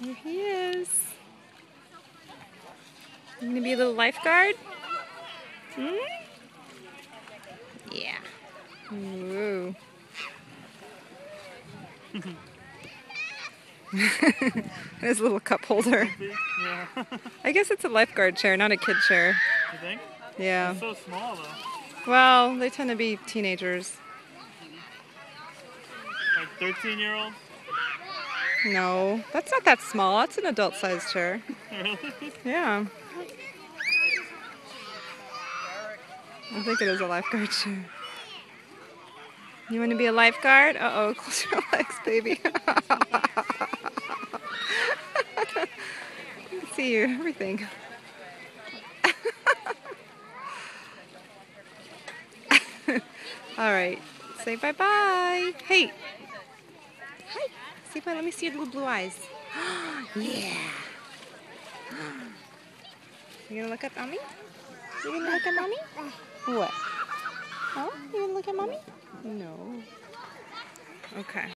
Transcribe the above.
Here he is. You gonna be a little lifeguard? Hmm? Yeah. Ooh. His little cup holder. Yeah. I guess it's a lifeguard chair, not a kid chair. You think? Yeah. It's so small though. Well, they tend to be teenagers. Like 13-year-olds? No, that's not that small. That's an adult-sized chair. Really? Yeah. I think it is a lifeguard chair. You want to be a lifeguard? Uh-oh, close your legs, baby. See you, everything. All right, say bye-bye. Hey. Hi. Say bye. Let me see your little blue eyes. Yeah. You gonna look at mommy? You gonna look at mommy? What? Oh, you gonna look at mommy? No. Okay.